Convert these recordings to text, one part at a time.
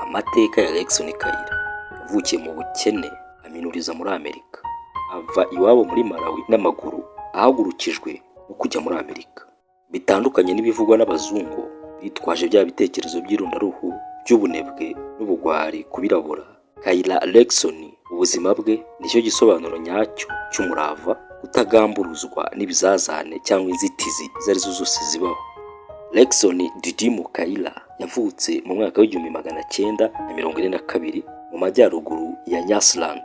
Amateka ya Lexon Kayira yavukiye mu bukene aminuriza muri Amerika, ava iwabo muri Malawi n'amaguru ahagurukijwe no kujya muri Amerika. Bitandukanye n'ibivugwa n'abazungu bitwaje bya bitekerezo by'irundaruhu by'ubunebwe n'ubugwari kubirabura, Kayira Lexon ubuzima bwe nicyo gisobanuro nyacyo cy'umurava, kutagamburuzwa n'ibizazane cyangwa inzitizi zarizo zose zibaho. Lexon Didimu Kayira yavutse mu mwaka w'1942 mu majyaruguru ya Nyasaland,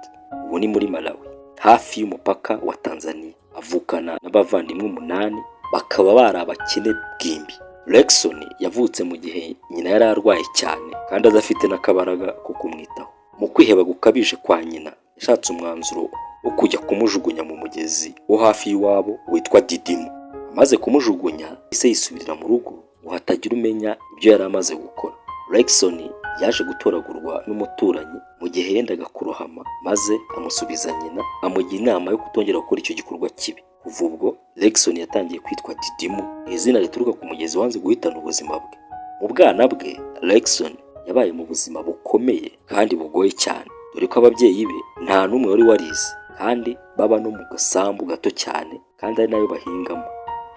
ubu ni muri Malawi hafi y'umupaka wa Tanzania. Avukana n'abavandimwe 8 bakaba bari abakene bwimbi. Lexon yavutse mu gihe nyina yari arwaye cyane kandi adafite n'akabaraga ko kumwitaho. Mu kwiheba gukabije kwa nyina yashatse umwanzuro wo kujya kumujugunya mu mugezi wo hafi y'iwabo witwa Didimu. Amaze kumujugunya ise yisubirira mu rugo ngo hatagira umenya ibyo yari amaze gukora. Lexon yaje gutoragurwa n'umuturanyi mu gihe yendaga kurohama, maze amusubiza nyina amugira inama yo kutongera gukora icyo gikorwa kibi. Kuva ubwo Lexon yatangiye kwitwa Didimu, izina rituruka ku mugezi wanze guhitana ubuzima bwe. Mu bwana bwe Lexon yabaye mu buzima bukomeye kandi bugoye cyane, dore ko ababyeyi be nta n'umwe wari warize kandi baba no mu gasambu gato cyane kandi ari nayo bahingamo.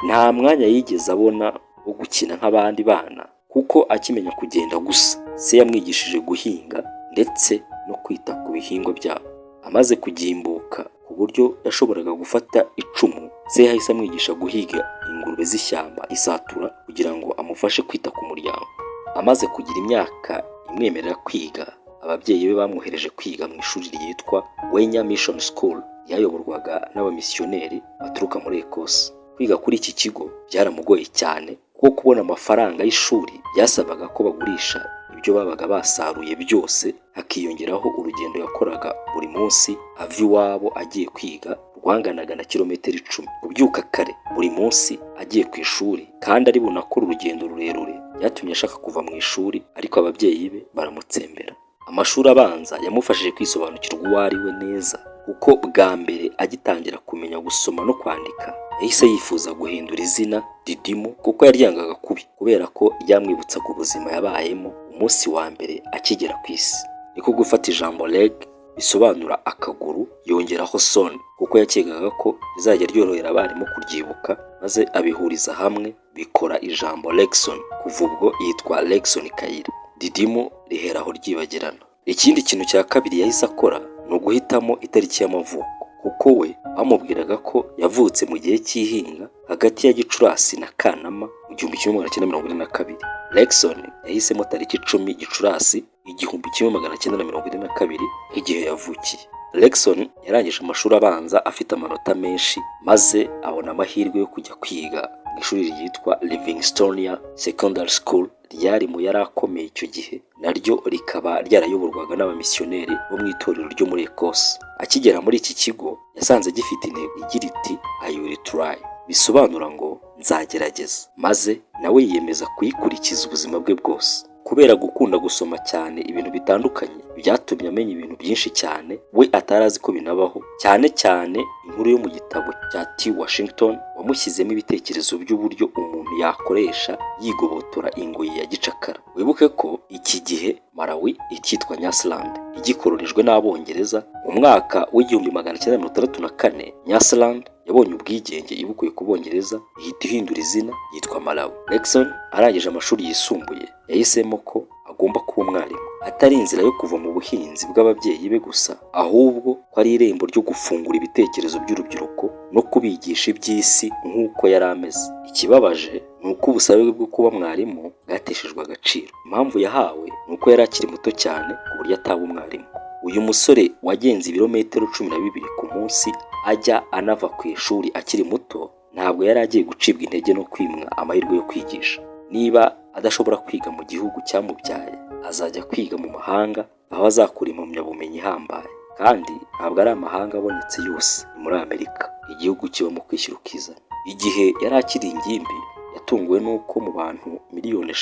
Nta mwanya yigeze abona wo gukina nk'abandi bana kuko akimenya kugenda gusa se yamwigishije guhinga ndetse no kwita ku bihingwa byabo. Amaze kugimbuka ku buryo yashoboraga gufata icumu, se yahise amwigisha guhiga ingurube z'ishyamba isatura kugira ngo amufashe kwita ku muryango. Amaze kugira imyaka imwemerera kwiga, ababyeyi be bamwohereje kwiga mu ishuri ryitwa Wenya Mission School yayoborwaga n'abamisiyoneri baturuka muri Ecosse. Kwiga kuri iki kigo byaramugoye cyane kuko kubona amafaranga y'ishuri byasabaga ko bagurisha ibyo babaga basaruye byose, hakiyongeraho urugendo yakoraga buri munsi ava iwabo agiye kwiga rwanganaga na kilometero 10. Kubyuka kare buri munsi agiye ku ishuri kandi ari bunakora urugendo rurerure byatumye ashaka kuva mu ishuri, ariko ababyeyi be baramutsembera. Amashuri abanza yamufashije kwisobanukirwa uwo ari we neza, kuko bwa mbere agitangira kumenya gusoma no kwandika yahise yifuza guhindura izina Didimu kuko yaryangaga kubi kubera ko ryamwibutsaga ubuzima yabayemo umunsi wa mbere akigera ku isi. Niko gufata ijambo leg bisobanura akaguru yongeraho son kuko yakekaga ko bizajya ryorohera abarimu kuryibuka, maze abihuriza hamwe bikora ijambo Lexon. Kuva ubwo yitwa Lexon Kayira. Didimu riheraho ryibagirana. Ikindi kintu cya kabiri yahise akora ni uguhitamo itariki y'amavuko, kuko we bamubwiraga ko yavutse mu gihe cy'ihinga hagati ya Gicurasi na Kanama mu 1942. Lexon yahisemo tariki 10 Gicurasi 1942 nk'igihe yavukiye. Lexon yarangije amashuri abanza afite amanota menshi, maze abona amahirwe yo kujya kwiga mu ishuri ryitwa Livingstonia Secondary School, ryari mu yari akomeye icyo gihe, naryo rikaba ryarayoborwaga n'abamisiyoneri bo mu itorero ryo muri Ecosse. Akigera muri iki kigo yasanze gifite intego igira iti I will try, bisobanura ngo nzagerageza, maze nawe yiyemeza kuyikurikiza ubuzima bwe bwose. Kubera gukunda gusoma cyane ibintu bitandukanye byatumye amenya ibintu byinshi cyane we atarazi ko binabaho, cyane cyane inkuru yo mu gitabo cya T. Washington wamushyizemo ibitekerezo by'uburyo umuntu yakoresha yigobotora ingoyi ya gicakara. Wibuke ko iki gihe Malawi ikitwa Nyasaland igikororijwe n'Abongereza. Mu mwaka w'1964 Nyasaland yabonye ubwigenge ibukuye ku Bongereza, ihita ihindura izina yitwa Malawi. Lexon arangije amashuri yisumbuye yahisemo ko agomba kuba umwarimu, atari inzira yo kuva mu buhinzi bw'ababyeyi be gusa, ahubwo ko ari irembo ryo gufungura ibitekerezo by'urubyiruko no kubigisha iby'isi nk'uko yari ameze. Ikibabaje ni uko ubusabe bwe bwo kuba mwarimu bwateshejwe agaciro. Impamvu yahawe ni uko yari akiri muto cyane ku buryo ataba umwarimu. Uyu musore wagenze ibirometero 12 ku munsi ajya anava ku ishuri akiri muto, ntabwo yari agiye gucibwa intege no kwimwa amahirwe yo kwigisha. Niba adashobora kwiga mu gihugu cyamubyaye, azajya kwiga mu mahanga aho azakura impamyabumenyi ihambaye, kandi ntabwo ari amahanga abonetse yose, ni muri Amerika, igihugu kibamo kwishyura ukizana. Igihe yari akiri ingimbi yatunguwe n'uko mu bantu 3 miliyoni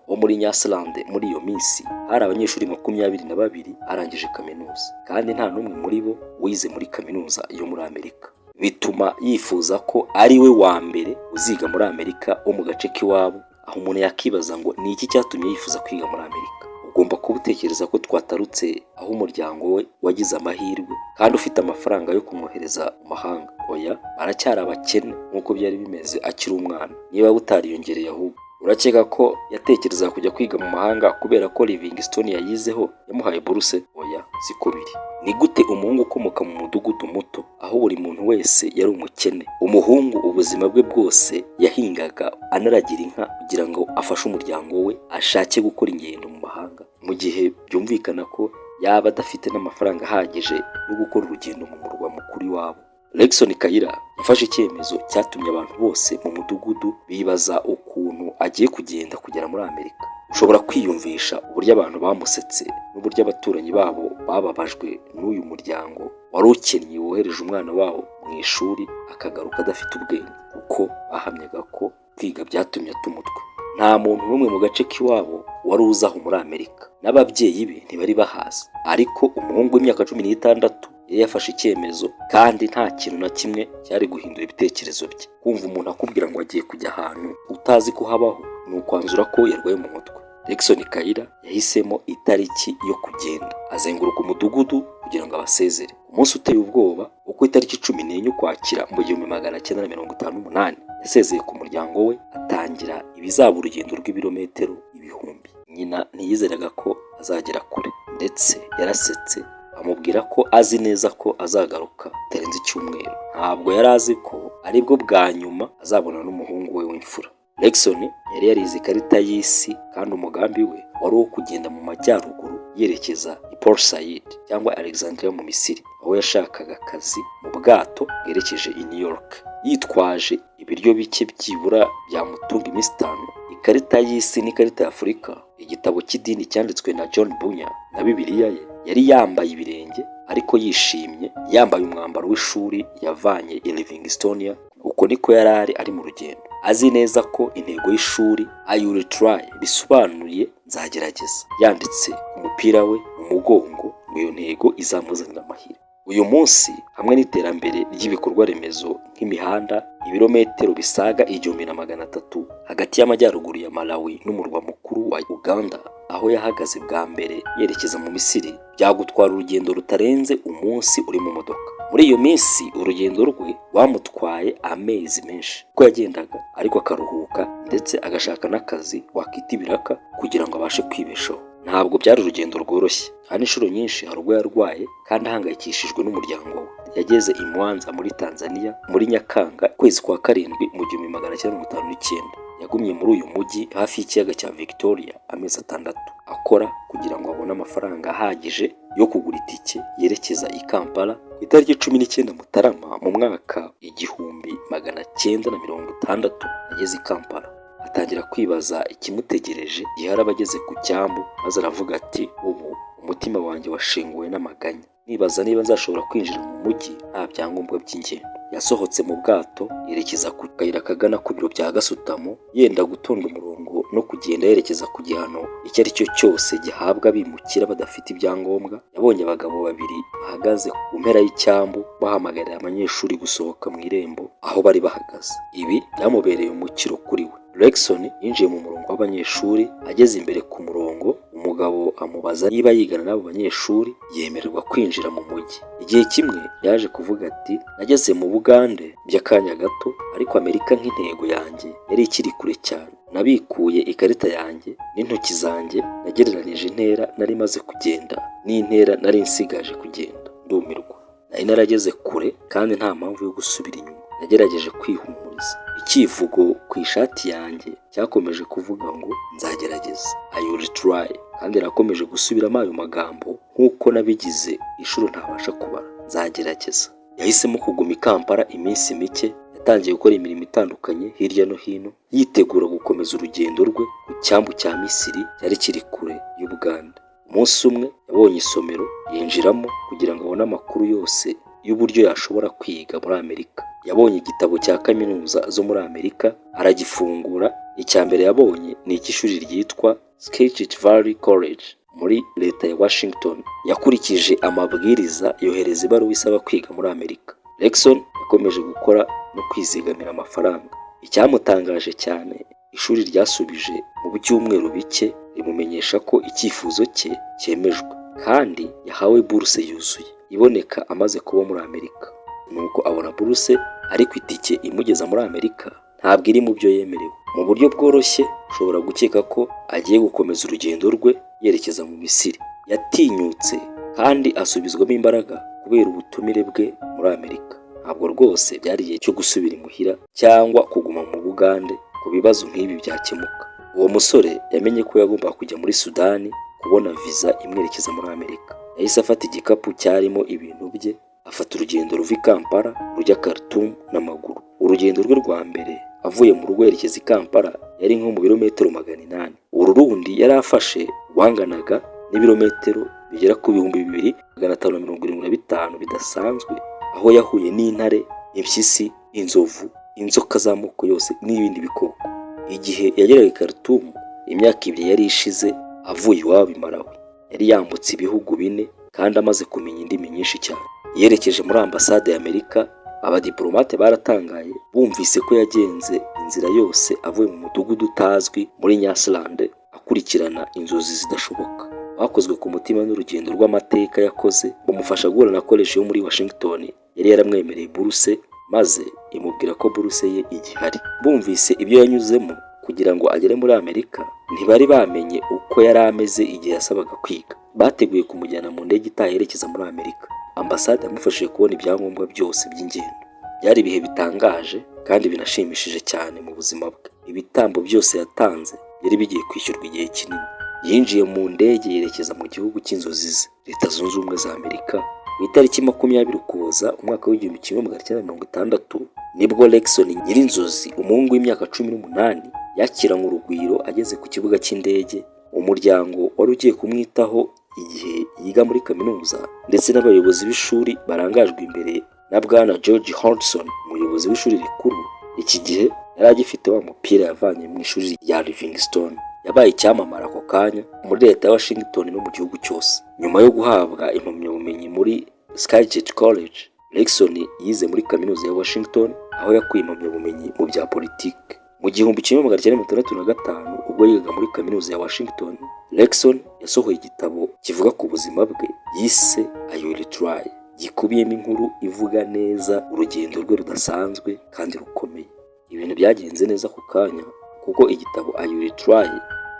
bo muri Nyasaland muri iyo minsi hari abanyeshuri 22 arangije kaminuza, kandi nta n'umwe muri bo wize muri kaminuza yo muri Amerika. Bituma yifuza ko ari we wa mbere uziga muri Amerika wo mu gace k'iwabo, aho umuntu yakibaza ngo ni iki cyatumye yifuza kwiga muri Amerika. ugomba kuba utekereza ko twatarutse aho umuryango we wagize amahirwe kandi ufite amafaranga yo kumwohereza mu mahanga. Oya, baracyari abakene nk'uko byari bimeze akiri umwana, niba butariyongereye ahubwo. Urakeka ko yatekereza kujya kwiga mu mahanga kubera ko Livingstone yayizeho yamuhaye buruse? Oya, siko biri. Ni gute umuhungu ukomoka mu mudugudu muto aho buri muntu wese yari umukene, umuhungu ubuzima bwe bwose yahingaga anaragira inka kugira ngo afashe umuryango we ashake gukora ingendo mu mahanga, mu gihe byumvikana ko yaba adafite n'amafaranga ahagije yo gukora urugendo mu murwa mukuru iwabo? Lexon Kayira yafashe icyemezo cyatumye abantu bose mu mudugudu bibaza ukuntu agiye kugenda kugera muri Amerika. Ushobora kwiyumvisha uburyo abantu bamusetse n'uburyo abaturanyi babo bababajwe n'uyu muryango wari ukennye wohereje umwana wabo mu ishuri akagaruka adafite ubwenge, kuko bahamyaga ko kwiga byatumye ata umutwe. Nta muntu n'umwe mu gace k'iwabo wari uzi aho muri Amerika, n'ababyeyi be ntibari bahazi. Ariko umuhungu w'imyaka 16 yari yafashe icyemezo, kandi nta kintu na kimwe cyari guhindura ibitekerezo bye. Kumva umuntu akubwira ngo agiye kujya ahantu utazi ko habaho ni ukwanzura ko yarwaye mu mutwe. Lexon Kayira yahisemo itariki yo kugenda, azenguruka umudugudu kugira ngo abasezere. Umunsi uteye ubwoba wo ku itariki 14 Ukwakira mu 1958 yasezeye ku muryango we, atangira ibizaba urugendo rw'ibirometero 1000. Nyina ntiyizeraga ko azagera kure, ndetse yarasetse amubwira ko azi neza ko azagaruka tarenze icyumweru. Ntabwo yari azi ko aribwo bwa nyuma azabona n'umuhungu we w'imfura. Lexon yari yarize ikarita y'isi, kandi umugambi we wari uwo kugenda mu majyaruguru yerekeza i Port Said cyangwa Alexandria mu Misiri, aho yashakaga akazi mu bwato bwerekeje i New York, yitwaje ibiryo bike byibura byamutunga iminsi 5, ikarita y'isi n'ikarita ya Afurika, igitabo cy'idini cyanditswe na John Bunyan na Bibiliya ye. Yari yambaye ibirenge ariko yishimye, yambaye umwambaro w'ishuri yavanye i Livingstone. Uko niko yari ari mu rugendo, azi neza ko intego y'ishuri I will try bisobanuye nzagerageza, yanditse ku mupira we mu mugongo ngo iyo ntego izamuzanira amahirwe. Uyu munsi, hamwe n'iterambere ry'ibikorwa remezo nk'imihanda, ibirometero bisaga 1300 hagati y'amajyaruguru ya Malawi n'umurwa mukuru wa Uganda, aho yahagaze bwa mbere yerekeza mu Misiri, byagutwara urugendo rutarenze umunsi uri mu modoka. Muri iyo minsi urugendo rwe rwamutwaye amezi menshi, ko yagendaga ariko akaruhuka ndetse agashaka n'akazi wakita ibiraka kugira ngo abashe kwibeshaho. Ntabwo byari urugendo rworoshye, kandi inshuro nyinshi hari ubwo yarwaye kandi ahangayikishijwe n'umuryango we. Yageze i Mwanza muri Tanzania muri Nyakanga kwezi kwa 7 mu 1959. Yagumye muri uyu mujyi hafi y'ikiyaga cya Victoria amezi 6 akora kugira ngo abone amafaranga ahagije yo kugura itike yerekeza i Kampala ku itariki 19 Mutarama mu mwaka 1960. Ageze i Kampala atangira kwibaza ikimutegereje igihe araba ageze ku cyambu, maze aravuga ati, ubu umutima wanjye washenguwe n'amaganya, nibaza niba nzashobora kwinjira mu mujyi nta byangombwa by'ingendo. Yasohotse mu bwato yerekeza ku kayira kagana ku biro bya Gasutamo, yenda gutonda umurongo no kugenda yerekeza ku gihano icyo ari cyo cyose gihabwa bimukira badafite ibyangombwa. Yabonye abagabo babiri bahagaze ku mpera y'icyambu bahamagarira abanyeshuri gusohoka mu irembo aho bari bahagaze. Ibi byamubereye umukiro kuri we. Lexon yinjiye mu murongo w'abanyeshuri. Ageze imbere ku murongo, umugabo amubaza niba yigana n'abo banyeshuri, yemererwa kwinjira mu mujyi. Igihe kimwe yaje kuvuga ati, nageze mu Bugande by'akanya gato, ariko Amerika nk'intego yanjye yari ikiri kure cyane. Nabikuye ikarita yanjye n'intoki zanjye, nagereranije intera nari maze kugenda n'intera nari nsigaje kugenda. Ndumirwa, nari narageze kure kandi nta mpamvu yo gusubira inyuma. Nagerageje kwihumuriza. Ikivugo ku ishati yanjye cyakomeje kuvuga ngo nzagerageza, I will try, kandi nakomeje gusubiramo ayo magambo nk'uko nabigize inshuro ntabasha kubara. Nzagerageza. Yahisemo kuguma i Kampala iminsi mike. Yatangiye gukora imirimo itandukanye hirya no hino, yitegura gukomeza urugendo rwe ku cyambu cya Misiri cyari kiri kure y'Ubuganda. Umunsi umwe yabonye isomero yinjiramo kugira ngo abone amakuru yose y'uburyo yashobora kwiga muri Amerika. Yabonye igitabo cya kaminuza zo muri Amerika, aragifungura. Icya mbere yabonye ni icy'ishuri ryitwa Skagit Valley College muri leta ya Washington. Yakurikije amabwiriza yohereza ibaruwa isaba kwiga muri Amerika. Lexon yakomeje gukora no kwizigamira amafaranga. Icyamutangaje cyane, ishuri ryasubije mu byumweru bike imumenyesha ko icyifuzo cye cyemejwe kandi yahawe buruse yuzuye iboneka amaze kuba muri Amerika. Nuko abona buruse ariko itike imugeza muri Amerika ntabwo iri mu byo yemerewe. Mu buryo bworoshye ushobora gukeka ko agiye gukomeza urugendo rwe yerekeza mu Misiri. Yatinyutse kandi asubizwamo imbaraga kubera ubutumire bwe muri Amerika. Ntabwo rwose byari igihe cyo gusubira imuhira cyangwa kuguma mu Bugande ku bibazo nk'ibi byakemuka. Uwo musore yamenye ko yagomba kujya muri Sudani kubona visa imwerekeza muri Amerika. Yahise afata igikapu cyarimo ibintu bye, afata urugendo ruva i Kampala rujya Khartoum n'amaguru. Urugendo rwe rwa mbere avuye mu rugo yerekeza i Kampala yari nko mu birometero 800. Uru rundi yari afashe rwanganaga n'ibirometero bigera ku 2575 bidasanzwe, aho yahuye n'intare, impyisi, inzovu, inzoka z'amoko yose n'ibindi bikoko. Igihe yageraga i Khartoum, imyaka 2 yari ishize avuye iwabo i Malawi. Yari yambutse ibihugu 4 kandi amaze kumenya indimi nyinshi cyane. Yerekeje muri ambasade ya Amerika. Abadiplomate baratangaye bumvise ko yagenze inzira yose avuye mu mudugudu utazwi muri Nyasaland akurikirana inzozi zidashoboka. Bakozwe ku mutima n'urugendo rw'amateka yakoze, bamufasha guhura na college yo muri Washington yari yaramwemereye buruse, maze imubwira ko buruse ye igihari. Bumvise ibyo yanyuzemo kugira ngo agere muri Amerika, ntibari bamenye uko yari ameze igihe yasabaga kwiga. Bateguye kumujyana mu ndege itaherekeza muri Amerika. Ambasade yamufashije kubona ibyangombwa byose by'ingendo. Byari ibihe bitangaje kandi binashimishije cyane mu buzima bwe. Ibitambo byose yatanze yari bigiye kwishyurwa igihe kinini. Yinjiye mu ndege yerekeza mu gihugu cy'inzozi ze, Leta Zunze Ubumwe za Amerika. Ku itariki 20 Ukuboza umwaka w'1960 nibwo Lexon Nyirinzozi, umuhungu w'imyaka 18, yakiranywe urugwiro ageze ku kibuga cy'indege. Umuryango wari ugiye kumwitaho igihe yiga muri kaminuza ndetse n'abayobozi b'ishuri barangajwe imbere na Bwana George Hodgson, umuyobozi w'ishuri rikuru. Iki gihe yari agifite wa mupira yavanye mu ishuri rya Livingstone. Yabaye icyamamara ako kanya muri leta ya Washington no mu gihugu cyose. Nyuma yo guhabwa impamyabumenyi muri Skyjet College, Lexon yize muri kaminuza ya Washington, aho yakuye impamyabumenyi mu bya politiki. Mu 1965 ubwo yigaga muri kaminuza ya Washington, Lexon yasohoye igitabo kivuga ku buzima bwe yise I Will Try, gikubiyemo inkuru ivuga neza urugendo rwe rudasanzwe kandi rukomeye. Ibintu byagenze neza ku kanya kuko igitabo I Will Try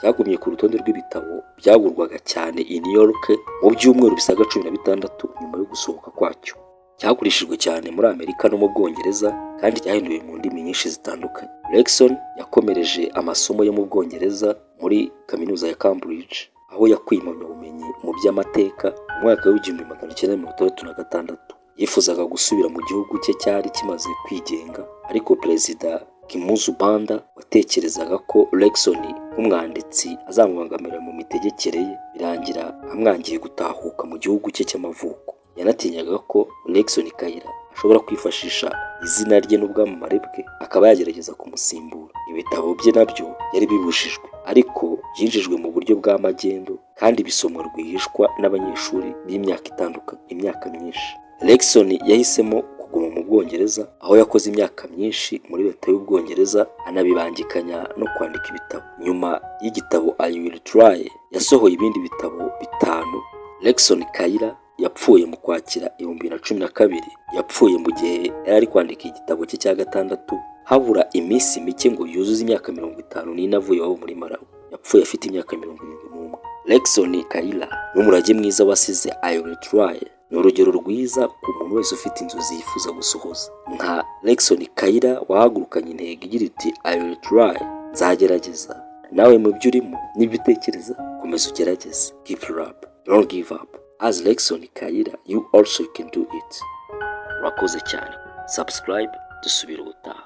cyagumye ku rutonde rw'ibitabo byagurwaga cyane i New York mu byumweru bisaga 16 nyuma yo gusohoka kwacyo. Cyagurishijwe cyane muri Amerika no mu Bwongereza kandi cyahinduwe mu ndimi nyinshi zitandukanye. Lexon yakomereje amasomo yo mu Bwongereza muri kaminuza ya Cambridge, aho yakuye impamyabumenyi mu by'amateka mu mwaka w'1966. Yifuzaga gusubira mu gihugu cye cyari kimaze kwigenga, ariko Perezida Kimuzu Banda watekerezaga ko Lexon nk'umwanditsi azamubangamira mu mitegekere ye, birangira amwangiye gutahuka mu gihugu cye cy'amavuko. Yanatinyaga ko Lexon Kaira ashobora kwifashisha izina rye n'ubwamamare bwe akaba yagerageza kumusimbura. Ibitabo bye nabyo yari bibujijwe, ariko byinjijwe mu buryo bw'amagendo kandi bisomwa rwihishwa n'abanyeshuri b'imyaka itandukanye, imyaka myinshi. Lexon yahisemo kuguma mu Bwongereza, aho yakoze imyaka myinshi muri leta y'Ubwongereza, anabibangikanya no kwandika ibitabo. Nyuma y'igitabo I Will Try, yasohoye ibindi bitabo 5. Lexon Kaira yapfuye mu Kwakira 2012. Yapfuye mu gihe yari ari kwandika igitabo cye cya 6, habura iminsi mike ngo yuzuze imyaka 54 avuye aho muri Malawi. Yapfuye afite imyaka 71. Lexon Kaira n'umurage mwiza wasize I Will Try ni urugero rwiza ku muntu wese ufite inzozi yifuza gusohoza. Nka Lexon Kaira wahagurukanye intego igira iti I Will Try, nzagerageza. Nawe mu byo urimo n'ibitekereza, komeza ugerageze. Keep it up, don't give up. As Lexon Kaira, you also can do it. Urakoze cyane. Subscribe, dusubire ubutaha.